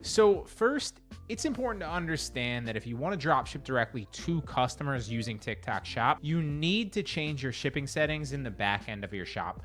So first, it's important to understand that if you want to drop ship directly to customers using TikTok Shop, you need to change your shipping settings in the back end of your shop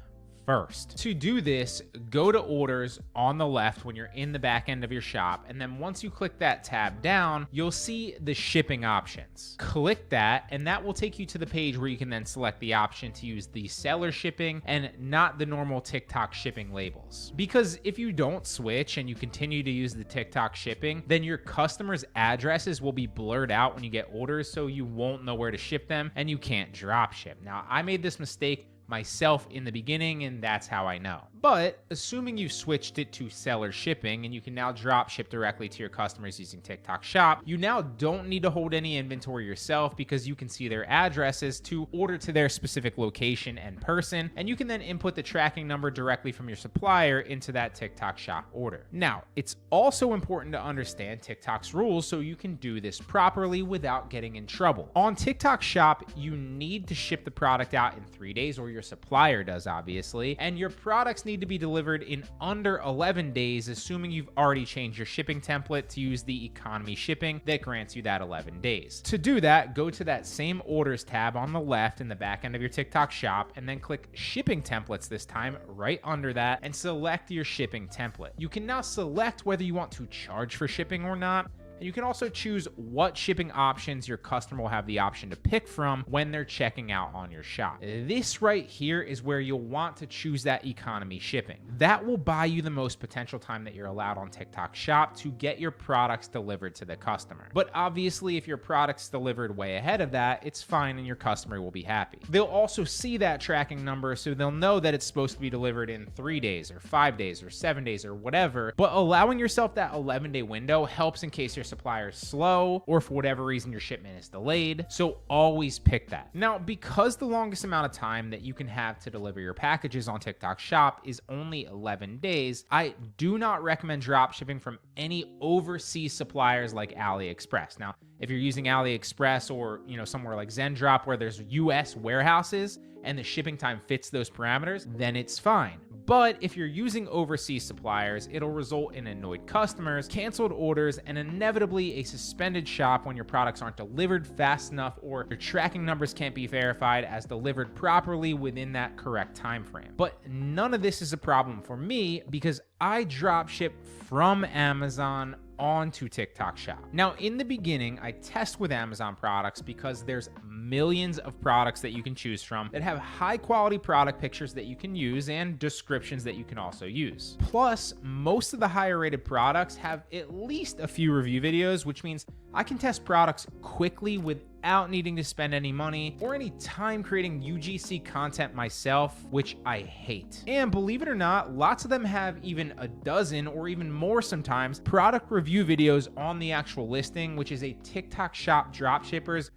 first. To do this, go to orders on the left when you're in the back end of your shop, and then once you click that tab down, you'll see the shipping options. Click that, and that will take you to the page where you can then select the option to use the seller shipping and not the normal TikTok shipping labels. Because if you don't switch and you continue to use the TikTok shipping, then your customers' addresses will be blurred out when you get orders, so you won't know where to ship them and you can't drop ship. Now, I made this mistake myself in the beginning, and that's how I know. But assuming you've switched it to seller shipping and you can now drop ship directly to your customers using TikTok Shop, you now don't need to hold any inventory yourself because you can see their addresses to order to their specific location and person, and you can then input the tracking number directly from your supplier into that TikTok Shop order. Now, it's also important to understand TikTok's rules so you can do this properly without getting in trouble. On TikTok Shop, you need to ship the product out in 3 days, or your supplier does, obviously, and your products need to be delivered in under 11 days, assuming you've already changed your shipping template to use the economy shipping that grants you that 11 days. To do that, go to that same orders tab on the left in the back end of your TikTok Shop, and then click shipping templates this time right under that and select your shipping template. You can now select whether you want to charge for shipping or not. And you can also choose what shipping options your customer will have the option to pick from when they're checking out on your shop. This right here is where you'll want to choose that economy shipping. That will buy you the most potential time that you're allowed on TikTok Shop to get your products delivered to the customer. But obviously, if your product's delivered way ahead of that, it's fine and your customer will be happy. They'll also see that tracking number, so they'll know that it's supposed to be delivered in 3 days or 5 days or 7 days or whatever. But allowing yourself that 11-day window helps in case your supplier is slow or for whatever reason your shipment is delayed, so always pick that. Now, because the longest amount of time that you can have to deliver your packages on TikTok Shop is only 11 days, I do not recommend drop shipping from any overseas suppliers like AliExpress. Now, if you're using AliExpress or somewhere like Zendrop where there's US warehouses and the shipping time fits those parameters, then it's fine. But if you're using overseas suppliers, it'll result in annoyed customers, canceled orders, and inevitably a suspended shop when your products aren't delivered fast enough or your tracking numbers can't be verified as delivered properly within that correct time frame. But none of this is a problem for me because I drop ship from Amazon onto TikTok Shop. Now, in the beginning, I test with Amazon products because there's millions of products that you can choose from that have high quality product pictures that you can use and descriptions that you can also use. Plus, most of the higher rated products have at least a few review videos, which means I can test products quickly without needing to spend any money or any time creating UGC content myself, which I hate. And believe it or not, lots of them have even a dozen or even more sometimes product review videos on the actual listing, which is a TikTok Shop dropshipper's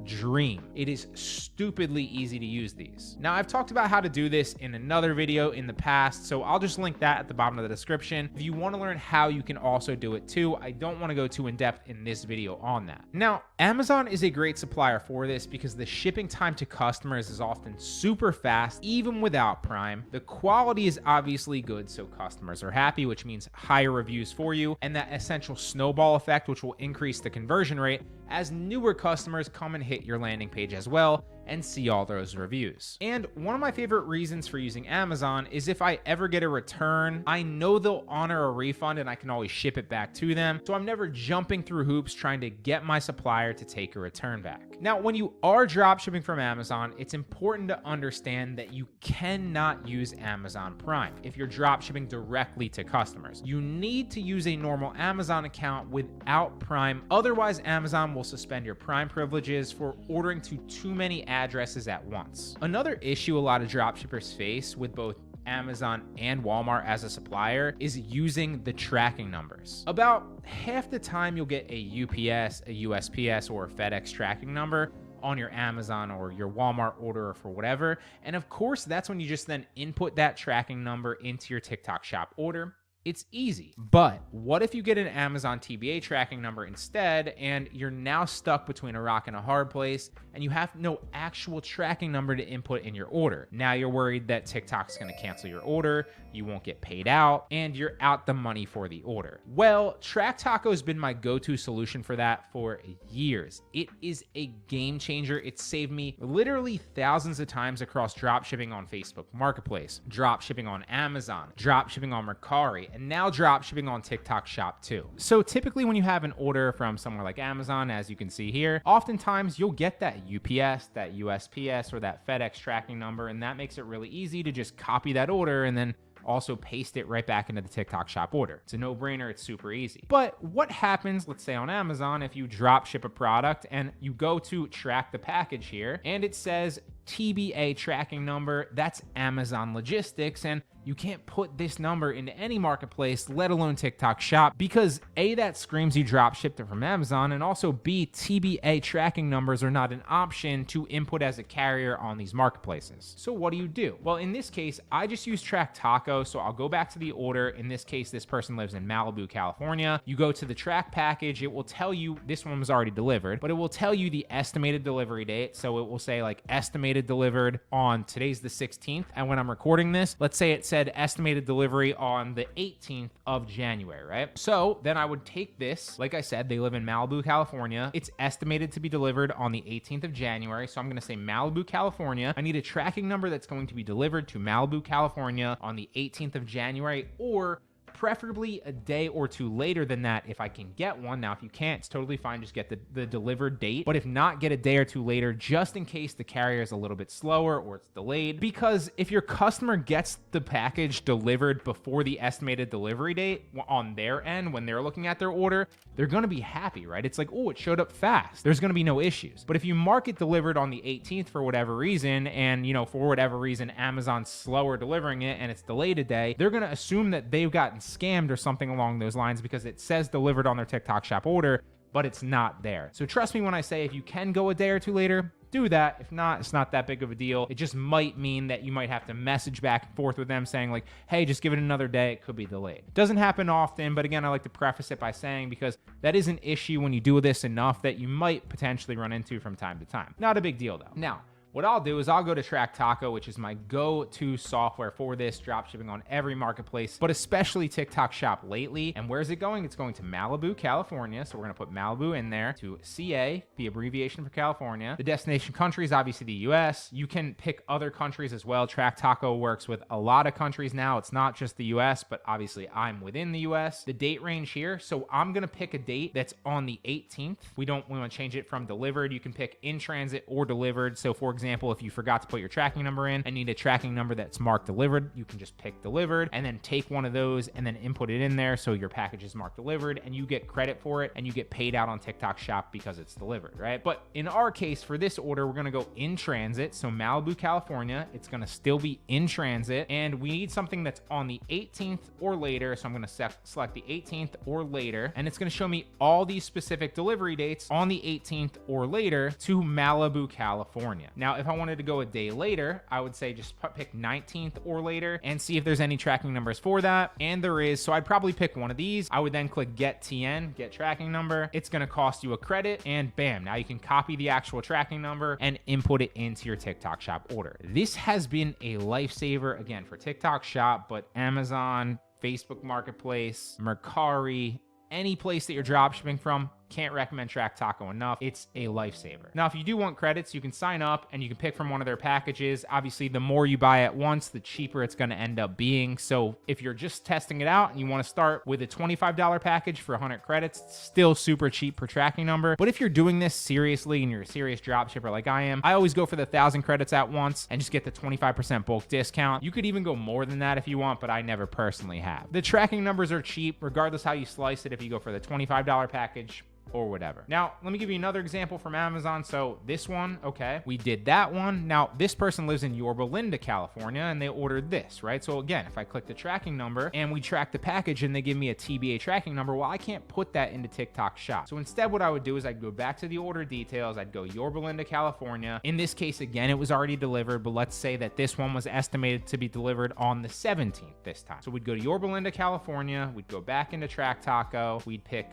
dream. It is stupidly easy to use these. Now, I've talked about how to do this in another video in the past, so I'll just link that at the bottom of the description if you want to learn how you can also do it too. I don't want to go too in depth in this video on that. Now, Amazon is a great supplier for this because the shipping time to customers is often super fast, even without Prime. The quality is obviously good, so customers are happy, which means higher reviews for you, and that essential snowball effect, which will increase the conversion rate as newer customers come and hit your landing page as well and see all those reviews. And one of my favorite reasons for using Amazon is if I ever get a return, I know they'll honor a refund and I can always ship it back to them. So I'm never jumping through hoops trying to get my supplier to take a return back. Now, when you are drop shipping from Amazon, it's important to understand that you cannot use Amazon Prime if you're drop shipping directly to customers. You need to use a normal Amazon account without Prime. Otherwise, Amazon will suspend your Prime privileges for ordering to too many addresses at once. Another issue a lot of dropshippers face with both Amazon and Walmart as a supplier is using the tracking numbers. About half the time you'll get a UPS, a USPS, or a FedEx tracking number on your Amazon or your Walmart order or for whatever. And of course, that's when you just then input that tracking number into your TikTok Shop order. It's easy. But what if you get an Amazon TBA tracking number instead, and you're now stuck between a rock and a hard place, and you have no actual tracking number to input in your order? Now you're worried that TikTok's going to cancel your order, you won't get paid out, and you're out the money for the order. Well, Track Taco has been my go-to solution for that for years. It is a game changer. It saved me literally thousands of times across drop shipping on Facebook Marketplace, drop shipping on Amazon, drop shipping on Mercari, and now drop shipping on TikTok Shop too. So typically when you have an order from somewhere like Amazon, as you can see here, oftentimes you'll get that UPS, that USPS, or that FedEx tracking number, and that makes it really easy to just copy that order and then also paste it right back into the TikTok Shop order. It's a no-brainer. It's super easy. But what happens, let's say on Amazon, if you drop ship a product and you go to track the package here and it says TBA tracking number, that's Amazon Logistics, and you can't put this number into any marketplace, let alone TikTok Shop, because A, that screams you drop shipped it from Amazon, and also B, TBA tracking numbers are not an option to input as a carrier on these marketplaces. So what do? Well, in this case, I just use Track Taco, so I'll go back to the order. In this case, this person lives in Malibu, California. You go to the track package, it will tell you, this one was already delivered, but it will tell you the estimated delivery date. So it will say like estimated delivered on, today's the 16th, and when I'm recording this, let's say it said estimated delivery on the 18th of January, right? So then I would take this, like I said, they live in Malibu, California. It's estimated to be delivered on the 18th of January. So I'm going to say Malibu, California. I need a tracking number that's going to be delivered to Malibu, California on the 18th of January, or preferably a day or two later than that if I can get one. Now, if you can't, it's totally fine. Just get the delivered date. But if not, get a day or two later, just in case the carrier is a little bit slower or it's delayed. Because if your customer gets the package delivered before the estimated delivery date on their end, when they're looking at their order, they're going to be happy, right? It's like, oh, it showed up fast. There's going to be no issues. But if you mark it delivered on the 18th for whatever reason, and for whatever reason, Amazon's slower delivering it and it's delayed a day, they're going to assume that they've gotten scammed or something along those lines because it says delivered on their TikTok Shop order, but it's not there. So trust me when I say if you can go a day or two later, do that. If not, it's not that big of a deal. It just might mean that you might have to message back and forth with them saying like, hey, just give it another day. It could be delayed. Doesn't happen often, but again, I like to preface it by saying because that is an issue when you do this enough that you might potentially run into from time to time. Not a big deal though. Now, what I'll do is I'll go to Track Taco, which is my go-to software for this, dropshipping on every marketplace, but especially TikTok Shop lately. And where's it going? It's going to Malibu, California. So we're going to put Malibu in there, to CA, the abbreviation for California. The destination country is obviously the US. You can pick other countries as well. Track Taco works with a lot of countries now. It's not just the US, but obviously I'm within the US. The date range here. So I'm going to pick a date that's on the 18th. We want to change it from delivered. You can pick in transit or delivered. So for example, if you forgot to put your tracking number in and need a tracking number that's marked delivered, you can just pick delivered and then take one of those and then input it in there so your package is marked delivered and you get credit for it and you get paid out on TikTok Shop because it's delivered, right? But in our case, for this order, we're going to go in transit. So Malibu, California, it's going to still be in transit, and we need something that's on the 18th or later. So I'm going to select the 18th or later, and it's going to show me all these specific delivery dates on the 18th or later to Malibu, California. Now, if I wanted to go a day later, I would say just pick 19th or later and see if there's any tracking numbers for that. And there is, so I'd probably pick one of these. I would then click Get TN, Get Tracking Number. It's going to cost you a credit, and bam, now you can copy the actual tracking number and input it into your TikTok Shop order. This has been a lifesaver, again, for TikTok Shop, but Amazon, Facebook Marketplace, Mercari, any place that you're drop shipping from, can't recommend Track Taco enough. It's a lifesaver. Now, if you do want credits, you can sign up and you can pick from one of their packages. Obviously, the more you buy at once, the cheaper it's going to end up being. So if you're just testing it out and you want to start with a $25 package for 100 credits, it's still super cheap per tracking number. But if you're doing this seriously and you're a serious drop shipper like I am, I always go for the 1,000 credits at once and just get the 25% bulk discount. You could even go more than that if you want, but I never personally have. The tracking numbers are cheap, regardless how you slice it. If you go for the $25 package or whatever. Now, let me give you another example from Amazon. So this one, okay, we did that one. Now, this person lives in Yorba Linda, California, and they ordered this, right? So again, if I click the tracking number and we track the package and they give me a TBA tracking number, well, I can't put that into TikTok Shop. So instead, what I would do is I'd go back to the order details. I'd go Yorba Linda, California. In this case, again, it was already delivered, but let's say that this one was estimated to be delivered on the 17th this time. So we'd go to Yorba Linda, California. We'd go back into Track Taco. We'd pick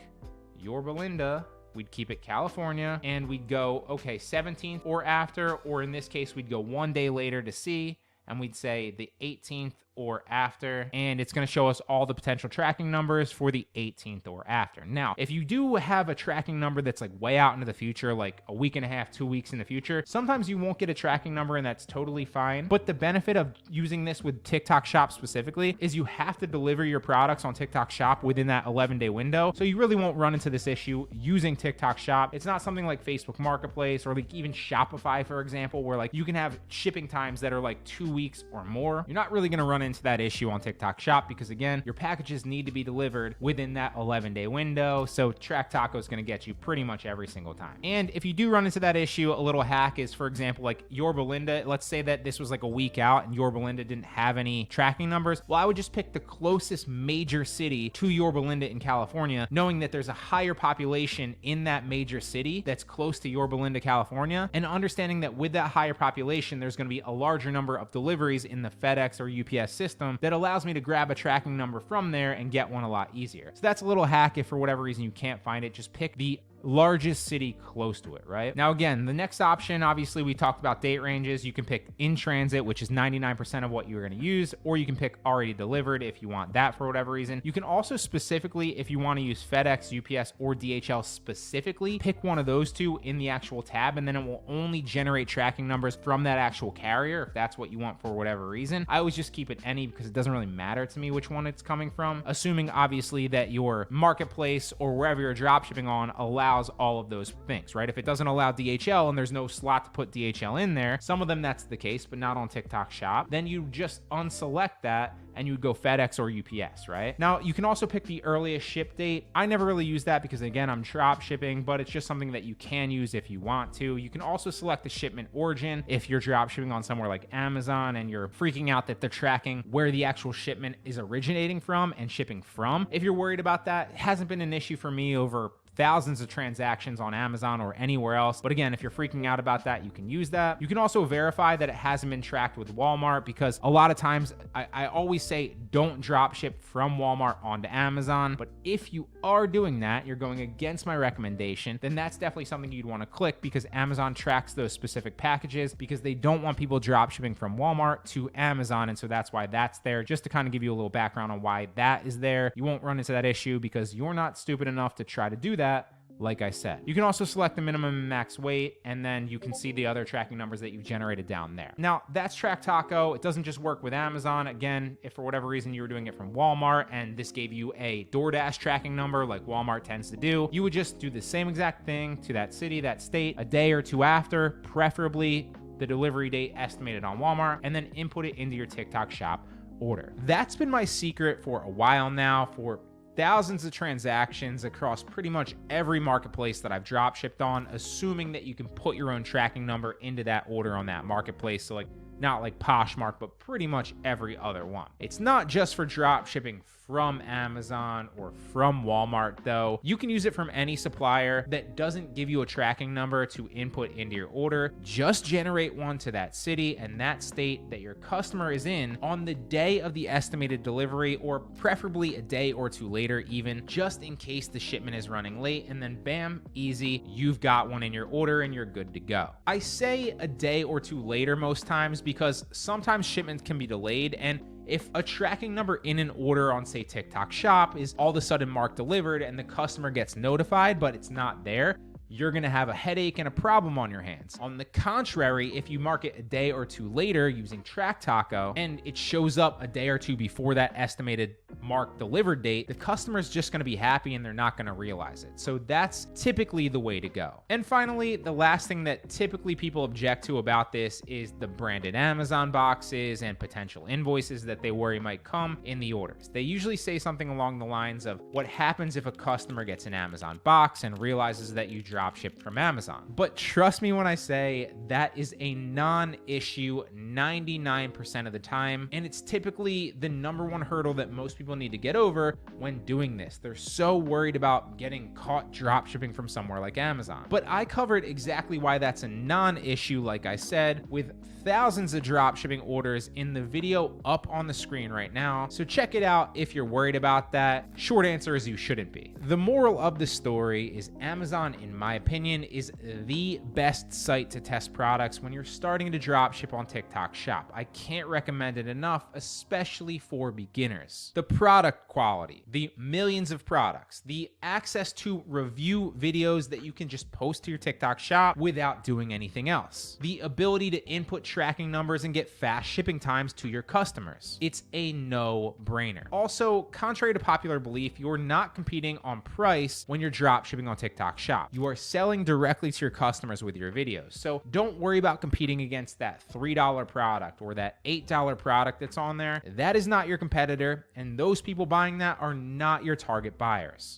Yorba Linda, we'd keep it California, and we'd go, okay, 17th or after, or in this case, we'd go 1 day later to see, and we'd say the 18th or after, and it's going to show us all the potential tracking numbers for the 18th or after. Now, if you do have a tracking number that's like way out into the future, like a week and a half, 2 weeks in the future, sometimes you won't get a tracking number, and that's totally fine. But the benefit of using this with TikTok Shop specifically is you have to deliver your products on TikTok Shop within that 11-day window. So you really won't run into this issue using TikTok Shop. It's not something like Facebook Marketplace or like even Shopify, for example, where like you can have shipping times that are like 2 weeks or more. You're not really going to run into that issue on TikTok Shop because again, your packages need to be delivered within that 11-day window. So Track Taco is going to get you pretty much every single time. And if you do run into that issue, a little hack is, for example, like Yorba Linda, let's say that this was like a week out and Yorba Linda didn't have any tracking numbers. Well, I would just pick the closest major city to Yorba Linda in California, knowing that there's a higher population in that major city that's close to Yorba Linda, California, and understanding that with that higher population, there's going to be a larger number of deliveries in the FedEx or UPS system that allows me to grab a tracking number from there and get one a lot easier. So that's a little hack. If for whatever reason you can't find it, just pick the largest city close to it, right? Now, again, the next option, obviously we talked about date ranges. You can pick in transit, which is 99% of what you're going to use, or you can pick already delivered if you want that for whatever reason. You can also specifically, if you want to use FedEx, UPS, or DHL specifically, pick one of those two in the actual tab, and then it will only generate tracking numbers from that actual carrier if that's what you want for whatever reason. I always just keep it any because it doesn't really matter to me which one it's coming from, assuming obviously that your marketplace or wherever you're drop shipping on allows all of those things, right? If it doesn't allow DHL and there's no slot to put DHL in there, some of them that's the case, but not on TikTok Shop, then you just unselect that and you would go FedEx or UPS, right? Now, you can also pick the earliest ship date. I never really use that because again, I'm drop shipping, but it's just something that you can use if you want to. You can also select the shipment origin if you're drop shipping on somewhere like Amazon and you're freaking out that they're tracking where the actual shipment is originating from and shipping from. If you're worried about that, it hasn't been an issue for me over thousands of transactions on Amazon or anywhere else. But again, if you're freaking out about that, you can use that. You can also verify that it hasn't been tracked with Walmart because a lot of times I always say don't drop ship from Walmart onto Amazon. But if you are doing that, you're going against my recommendation, then that's definitely something you'd want to click because Amazon tracks those specific packages because they don't want people drop shipping from Walmart to Amazon. And so that's why that's there. Just to kind of give you a little background on why that is there. You won't run into that issue because you're not stupid enough to try to do that. Like I said, you can also select the minimum and max weight, and then you can see the other tracking numbers that you've generated down there. Now, that's Track Taco. It doesn't just work with Amazon. Again, if for whatever reason you were doing it from Walmart and this gave you a DoorDash tracking number like Walmart tends to do, you would just do the same exact thing to that city, that state, a day or two after, preferably the delivery date estimated on Walmart, and then input it into your TikTok Shop order. That's been my secret for a while now, for thousands of transactions across pretty much every marketplace that I've drop shipped on, assuming that you can put your own tracking number into that order on that marketplace. So like not like Poshmark, but pretty much every other one. It's not just for drop shipping from Amazon or from Walmart though. You can use it from any supplier that doesn't give you a tracking number to input into your order. Just generate one to that city and that state that your customer is in on the day of the estimated delivery, or preferably a day or two later even, just in case the shipment is running late, and then bam, easy, you've got one in your order and you're good to go. I say a day or two later most times because sometimes shipments can be delayed, and if a tracking number in an order on, say, TikTok Shop is all of a sudden marked delivered and the customer gets notified, but it's not there, you're going to have a headache and a problem on your hands. On the contrary, if you market a day or two later using Track Taco and it shows up a day or two before that estimated marked delivered date, the customer's just going to be happy and they're not going to realize it. So that's typically the way to go. And finally, the last thing that typically people object to about this is the branded Amazon boxes and potential invoices that they worry might come in the orders. They usually say something along the lines of what happens if a customer gets an Amazon box and realizes that you drop shipped from Amazon. But trust me when I say that is a non-issue 99% of the time, and it's typically the number one hurdle that most people need to get over when doing this. They're so worried about getting caught drop shipping from somewhere like Amazon. But I covered exactly why that's a non-issue, like I said, with thousands of drop shipping orders in the video up on the screen right now. So check it out if you're worried about that. Short answer is you shouldn't be. The moral of the story is Amazon, in my opinion, is the best site to test products when you're starting to drop ship on TikTok Shop. I can't recommend it enough, especially for beginners. The product quality, the millions of products, the access to review videos that you can just post to your TikTok Shop without doing anything else, the ability to input tracking numbers and get fast shipping times to your customers. It's a no-brainer. Also, contrary to popular belief, you're not competing on price when you're drop shipping on TikTok Shop. You are selling directly to your customers with your videos. So don't worry about competing against that $3 product or that $8 product that's on there. That is not your competitor, and those people buying that are not your target buyers.